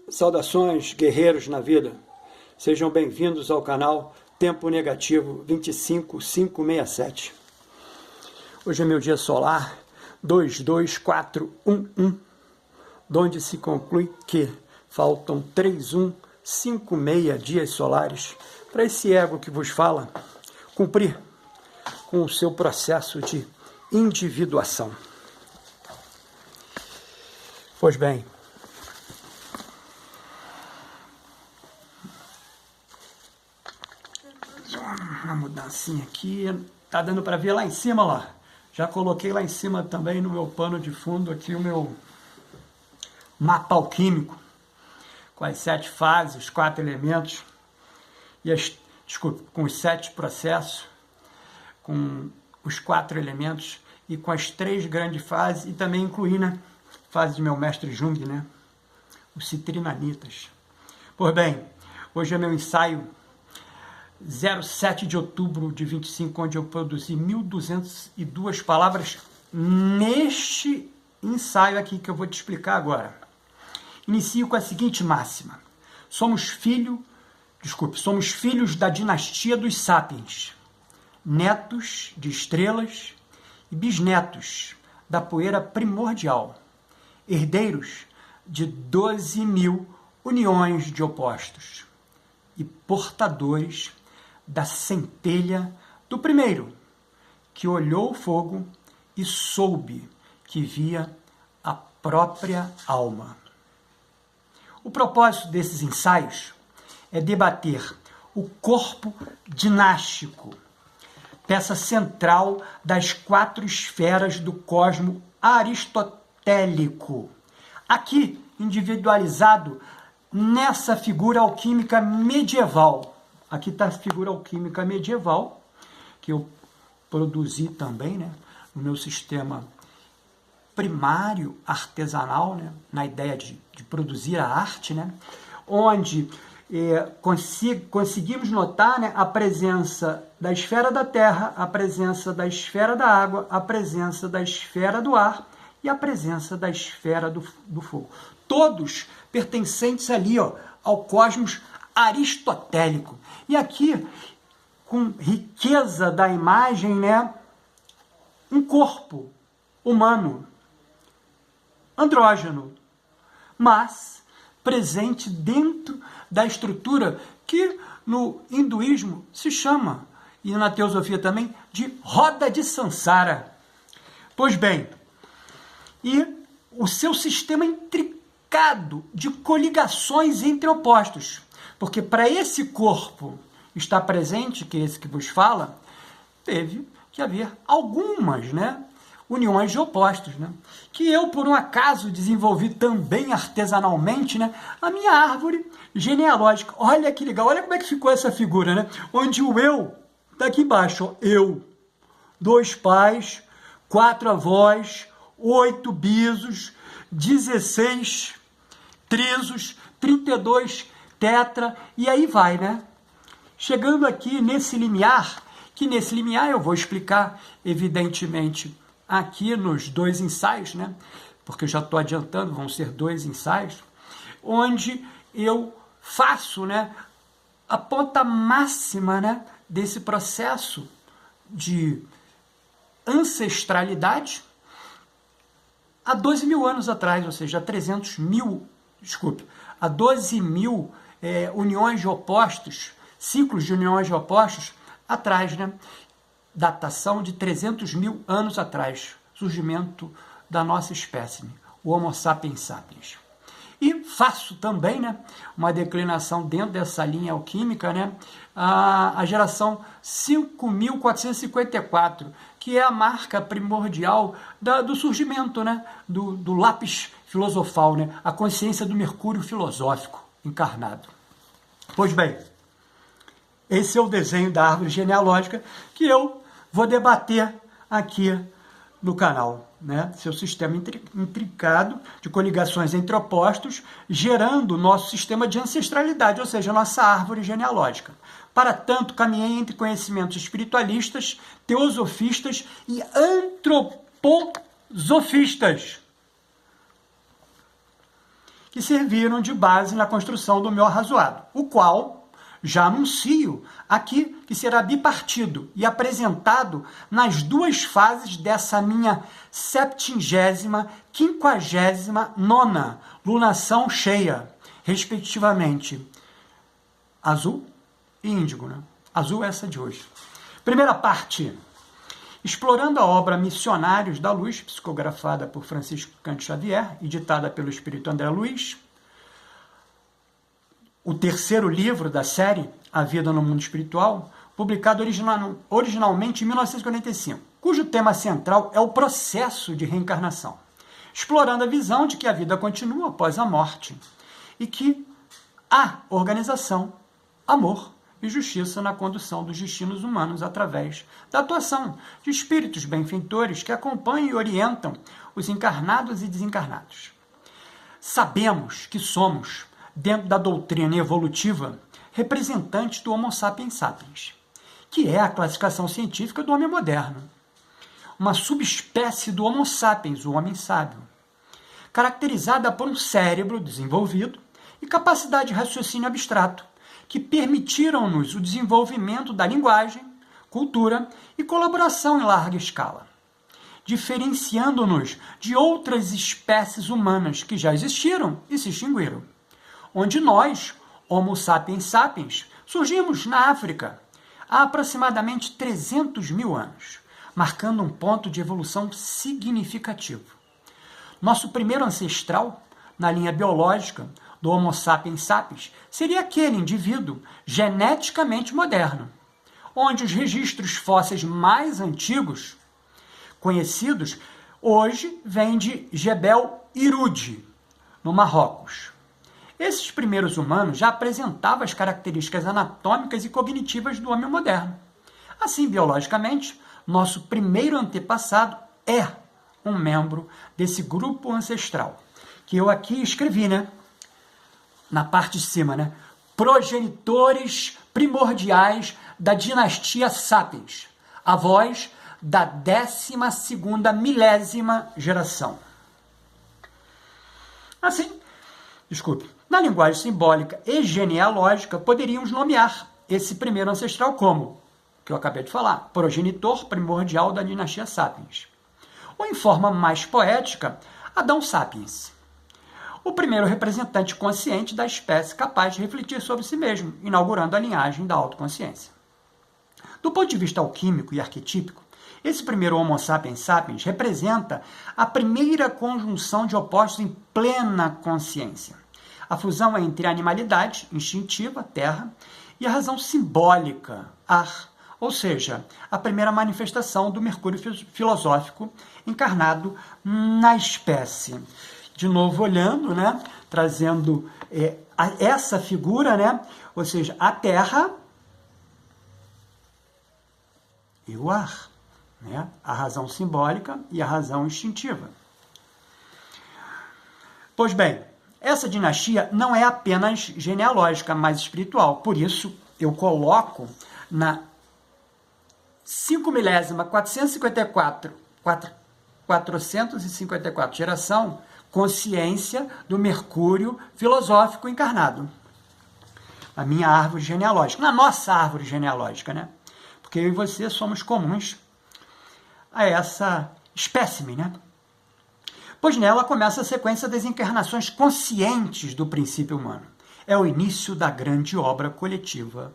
Saudações, guerreiros na vida. Sejam bem-vindos ao canal Tempo Negativo 25567. Hoje é meu dia solar 22411, onde se conclui que faltam 3156 dias solares para esse ego que vos fala cumprir com o seu processo de individuação. Pois bem, uma mudancinha aqui, tá dando para ver lá em cima, lá. Já coloquei lá em cima também no meu pano de fundo aqui o meu mapa alquímico, com as 7 fases, os 4 elementos, e com os 7 processos, com os 4 elementos e com as 3 grandes fases, e também incluí, né, fase de meu mestre Jung, né, os citrinanitas. Pois bem, hoje é meu ensaio 07 de outubro de 25, onde eu produzi 1.202 palavras neste ensaio aqui que eu vou te explicar agora. Inicio com a seguinte máxima: somos filhos da dinastia dos sapiens, netos de estrelas e bisnetos da poeira primordial, herdeiros de 12.000 uniões de opostos e portadores da centelha do primeiro, que olhou o fogo e soube que via a própria alma. O propósito desses ensaios é debater o corpo dinástico, peça central das 4 esferas do cosmo aristotélico, aqui individualizado nessa figura alquímica medieval. Aqui está a figura alquímica medieval, que eu produzi também, né, no meu sistema primário artesanal, né, na ideia de produzir a arte, né, onde conseguimos notar, né, a presença da esfera da terra, a presença da esfera da água, a presença da esfera do ar e a presença da esfera do fogo. Todos pertencentes ali, ó, ao cosmos aristotélico. E aqui, com riqueza da imagem, né, um corpo humano, andrógeno, mas presente dentro da estrutura que no hinduísmo se chama, e na teosofia também, de roda de Sansara. Pois bem, e o seu sistema intricado de coligações entre opostos, porque para esse corpo estar presente, que é esse que vos fala, teve que haver algumas, né, uniões de opostos, né, que eu, por um acaso, desenvolvi também artesanalmente, né, a minha árvore genealógica. Olha que legal, olha como é que ficou essa figura, né, onde o eu está aqui embaixo, ó, eu, 2 pais, 4 avós, 8 bisos, 16 trisos, 32 tetra, e aí vai, né? Chegando aqui nesse limiar, que nesse limiar eu vou explicar, evidentemente, aqui nos 2 ensaios, né? Porque eu já estou adiantando, vão ser 2 ensaios, onde eu faço, né, a ponta máxima, né, desse processo de ancestralidade há 12.000 anos atrás, ou seja, há 12.000 uniões de opostos, ciclos de uniões de opostos atrás, né? Datação de 300.000 anos atrás, surgimento da nossa espécie, o Homo sapiens sapiens. E faço também, né, uma declinação dentro dessa linha alquímica, né, a geração 5.454, que é a marca primordial do surgimento, né, do lápis filosofal, né, a consciência do Mercúrio filosófico encarnado. Pois bem, esse é o desenho da árvore genealógica que eu vou debater aqui no canal, né? Seu sistema intricado de coligações entre opostos, gerando o nosso sistema de ancestralidade, ou seja, a nossa árvore genealógica. Para tanto, caminhei entre conhecimentos espiritualistas, teosofistas e antroposofistas, que serviram de base na construção do meu arrazoado, o qual já anuncio aqui que será bipartido e apresentado nas duas fases dessa minha 70ª, 59ª lunação cheia, respectivamente azul e índigo, né? Azul é essa de hoje. Primeira parte, explorando a obra Missionários da Luz, psicografada por Francisco Cândido Xavier e ditada pelo Espírito André Luiz, o terceiro livro da série A Vida no Mundo Espiritual, publicado originalmente em 1945, cujo tema central é o processo de reencarnação, explorando a visão de que a vida continua após a morte e que há organização, amor e justiça na condução dos destinos humanos através da atuação de espíritos benfeitores que acompanham e orientam os encarnados e desencarnados. Sabemos que somos, dentro da doutrina evolutiva, representantes do Homo sapiens sapiens, que é a classificação científica do homem moderno, uma subespécie do Homo sapiens, o homem sábio, caracterizada por um cérebro desenvolvido e capacidade de raciocínio abstrato, que permitiram-nos o desenvolvimento da linguagem, cultura e colaboração em larga escala, diferenciando-nos de outras espécies humanas que já existiram e se extinguiram, onde nós, Homo sapiens sapiens, surgimos na África há aproximadamente 300 mil anos, marcando um ponto de evolução significativo. Nosso primeiro ancestral, na linha biológica do Homo sapiens sapiens, seria aquele indivíduo geneticamente moderno, onde os registros fósseis mais antigos conhecidos hoje vêm de Jebel Irhoud, no Marrocos. Esses primeiros humanos já apresentavam as características anatômicas e cognitivas do homem moderno. Assim, biologicamente, nosso primeiro antepassado é um membro desse grupo ancestral, que eu aqui escrevi, né? Na parte de cima, né? Progenitores primordiais da dinastia Sapiens, avós da 12ª milésima geração. Assim, na linguagem simbólica e genealógica, poderíamos nomear esse primeiro ancestral como, que eu acabei de falar, progenitor primordial da dinastia Sapiens. Ou em forma mais poética, Adão Sapiens, o primeiro representante consciente da espécie capaz de refletir sobre si mesmo, inaugurando a linhagem da autoconsciência. Do ponto de vista alquímico e arquetípico, esse primeiro Homo sapiens sapiens representa a primeira conjunção de opostos em plena consciência. A fusão entre a animalidade instintiva, terra, e a razão simbólica, ar, ou seja, a primeira manifestação do Mercúrio filosófico encarnado na espécie. De novo olhando, né, trazendo essa figura, né, ou seja, a terra e o ar, né, a razão simbólica e a razão instintiva. Pois bem, essa dinastia não é apenas genealógica, mas espiritual. Por isso, eu coloco na 454 geração, consciência do Mercúrio filosófico encarnado. A minha árvore genealógica, na nossa árvore genealógica, né? Porque eu e você somos comuns a essa espécime, né? Pois nela começa a sequência das encarnações conscientes do princípio humano. É o início da grande obra coletiva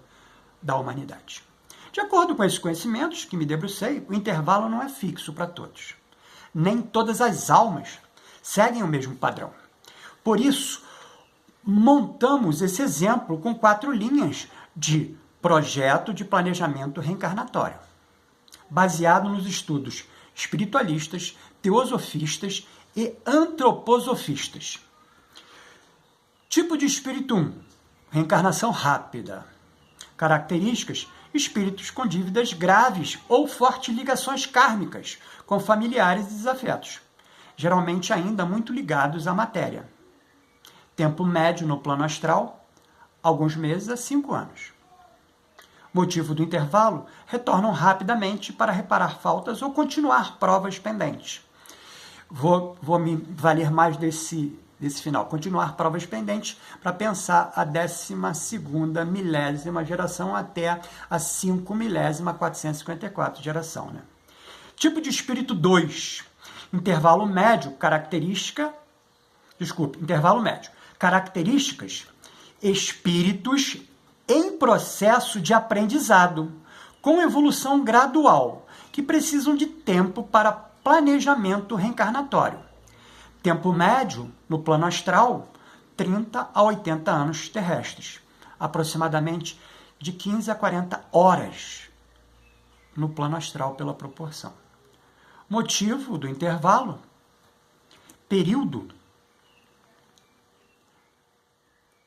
da humanidade. De acordo com esses conhecimentos que me debrucei, o intervalo não é fixo para todos. Nem todas as almas seguem o mesmo padrão. Por isso, montamos esse exemplo com 4 linhas de projeto de planejamento reencarnatório, baseado nos estudos espiritualistas, teosofistas e antroposofistas. Tipo de espírito 1, reencarnação rápida. Características, espíritos com dívidas graves ou fortes ligações kármicas com familiares e desafetos, geralmente ainda muito ligados à matéria. Tempo médio no plano astral, alguns meses a 5 anos. Motivo do intervalo, retornam rapidamente para reparar faltas ou continuar provas pendentes. Vou me valer mais desse desse final. Continuar provas pendentes para pensar a 12ª milésima geração até a 5.454 geração, né? Tipo de espírito 2. Intervalo médio, intervalo médio. Características, espíritos em processo de aprendizado, com evolução gradual, que precisam de tempo para planejamento reencarnatório. Tempo médio, no plano astral, 30 a 80 anos terrestres, aproximadamente de 15 a 40 horas no plano astral pela proporção. Motivo do intervalo, período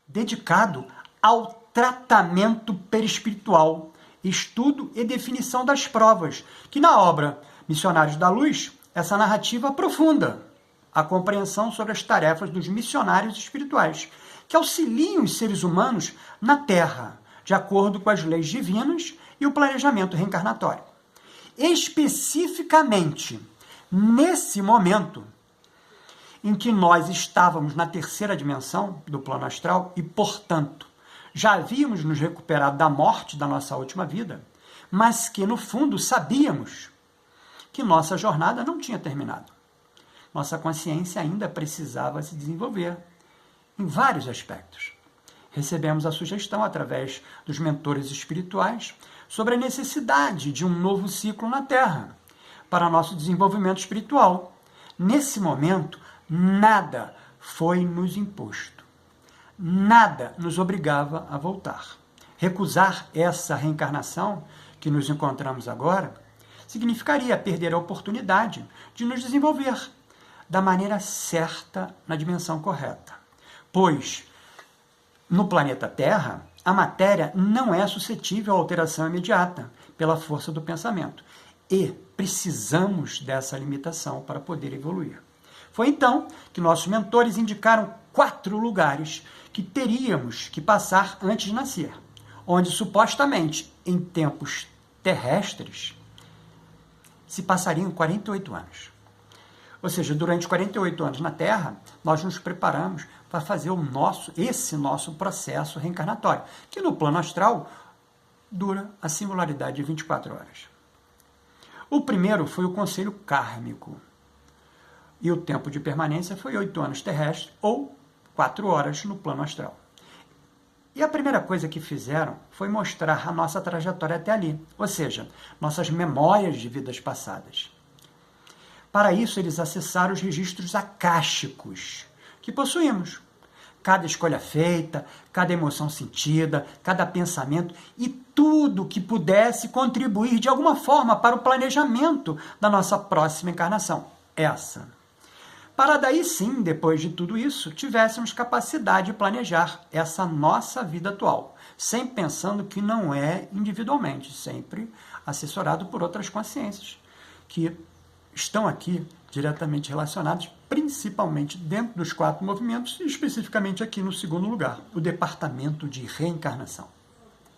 dedicado ao tratamento perispiritual, estudo e definição das provas, que na obra Missionários da Luz, essa narrativa aprofunda a compreensão sobre as tarefas dos missionários espirituais, que auxiliam os seres humanos na Terra, de acordo com as leis divinas e o planejamento reencarnatório. Especificamente, nesse momento em que nós estávamos na terceira dimensão do plano astral e, portanto, já havíamos nos recuperado da morte da nossa última vida, mas que, no fundo, sabíamos que nossa jornada não tinha terminado. Nossa consciência ainda precisava se desenvolver em vários aspectos. Recebemos a sugestão, através dos mentores espirituais, sobre a necessidade de um novo ciclo na Terra para nosso desenvolvimento espiritual. Nesse momento, nada foi nos imposto. Nada nos obrigava a voltar. Recusar essa reencarnação que nos encontramos agora significaria perder a oportunidade de nos desenvolver da maneira certa na dimensão correta. Pois, no planeta Terra, a matéria não é suscetível à alteração imediata pela força do pensamento. E precisamos dessa limitação para poder evoluir. Foi então que nossos mentores indicaram 4 lugares que teríamos que passar antes de nascer, onde supostamente, em tempos terrestres, se passariam 48 anos. Ou seja, durante 48 anos na Terra, nós nos preparamos para fazer esse nosso processo reencarnatório, que no plano astral dura a singularidade de 24 horas. O primeiro foi o conselho kármico, e o tempo de permanência foi 8 anos terrestres, ou 4 horas no plano astral. E a primeira coisa que fizeram foi mostrar a nossa trajetória até ali, ou seja, nossas memórias de vidas passadas. Para isso, eles acessaram os registros akáshicos que possuímos. Cada escolha feita, cada emoção sentida, cada pensamento e tudo que pudesse contribuir de alguma forma para o planejamento da nossa próxima encarnação. Para daí sim, depois de tudo isso, tivéssemos capacidade de planejar essa nossa vida atual, sempre pensando que não é individualmente, sempre assessorado por outras consciências, que estão aqui diretamente relacionados, principalmente dentro dos 4 movimentos, e especificamente aqui no segundo lugar, o Departamento de Reencarnação,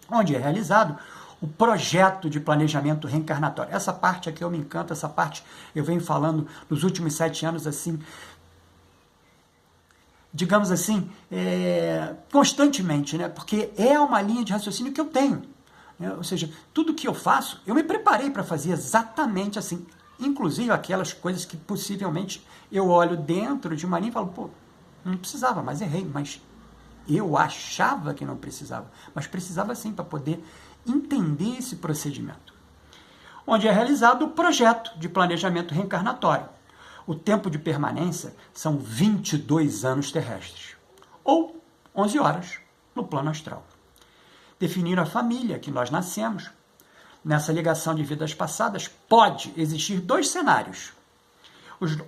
onde é realizado o projeto de planejamento reencarnatório. Essa parte aqui eu me encanto, essa parte eu venho falando nos últimos 7 anos, assim, digamos assim, constantemente, né? Porque é uma linha de raciocínio que eu tenho. Ou seja, tudo que eu faço, eu me preparei para fazer exatamente assim. Inclusive aquelas coisas que possivelmente eu olho dentro de uma linha e falo, pô, não precisava, mas errei. Mas eu achava que não precisava, mas precisava sim para poder entender esse procedimento. Onde é realizado o projeto de planejamento reencarnatório. O tempo de permanência são 22 anos terrestres, ou 11 horas no plano astral. Definir a família que nós nascemos. Nessa ligação de vidas passadas, pode existir 2 cenários.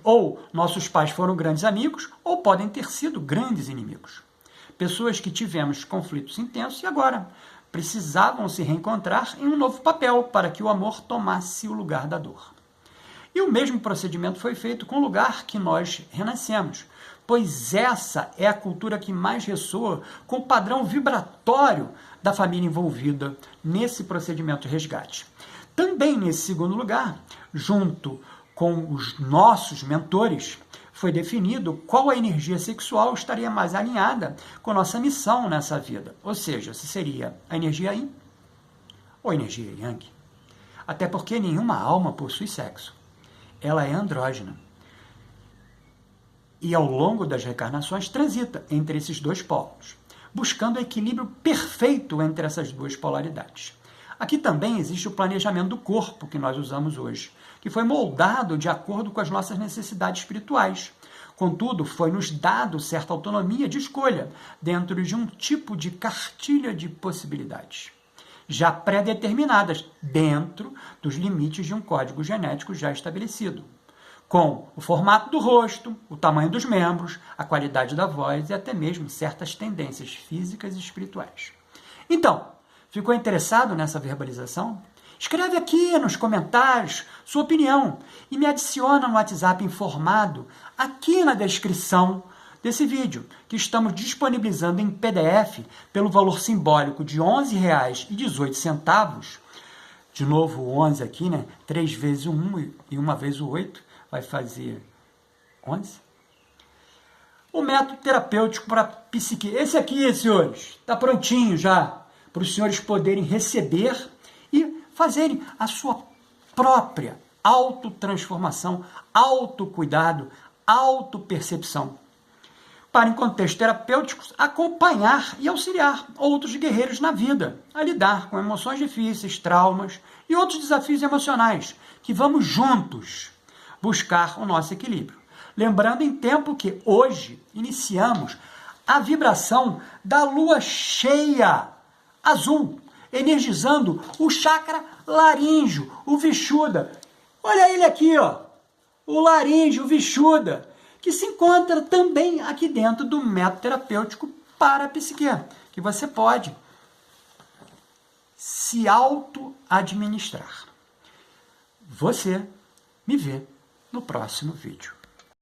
Ou nossos pais foram grandes amigos, ou podem ter sido grandes inimigos. Pessoas que tivemos conflitos intensos e agora precisavam se reencontrar em um novo papel para que o amor tomasse o lugar da dor. E o mesmo procedimento foi feito com o lugar que nós renascemos, pois essa é a cultura que mais ressoa com o padrão vibratório da família envolvida nesse procedimento de resgate. Também nesse segundo lugar, junto com os nossos mentores, foi definido qual a energia sexual estaria mais alinhada com a nossa missão nessa vida. Ou seja, se seria a energia Yin ou a energia Yang. Até porque nenhuma alma possui sexo. Ela é andrógena. E ao longo das reencarnações transita entre esses dois polos, buscando o equilíbrio perfeito entre essas duas polaridades. Aqui também existe o planejamento do corpo que nós usamos hoje, que foi moldado de acordo com as nossas necessidades espirituais. Contudo, foi-nos dado certa autonomia de escolha dentro de um tipo de cartilha de possibilidades, já pré-determinadas dentro dos limites de um código genético já estabelecido, com o formato do rosto, o tamanho dos membros, a qualidade da voz e até mesmo certas tendências físicas e espirituais. Então, ficou interessado nessa verbalização? Escreve aqui nos comentários sua opinião e me adiciona no WhatsApp informado aqui na descrição desse vídeo, que estamos disponibilizando em PDF pelo valor simbólico de R$ 11,18. De novo o 11 aqui, né? 3 vezes o 1 e 1 vezes o 8 vai fazer 11. O método terapêutico para psique. Esse aqui, senhores, está prontinho já para os senhores poderem receber e fazerem a sua própria autotransformação, autocuidado, autopercepção. Para, em contextos terapêuticos, acompanhar e auxiliar outros guerreiros na vida a lidar com emoções difíceis, traumas e outros desafios emocionais, que vamos juntos buscar o nosso equilíbrio. Lembrando em tempo que hoje iniciamos a vibração da lua cheia azul, energizando o chakra laríngeo, o Vishuddha. Olha ele aqui, ó, o laríngeo, o Vishuddha, que se encontra também aqui dentro do método terapêutico para a psique, que você pode se auto-administrar. Você me vê no próximo vídeo.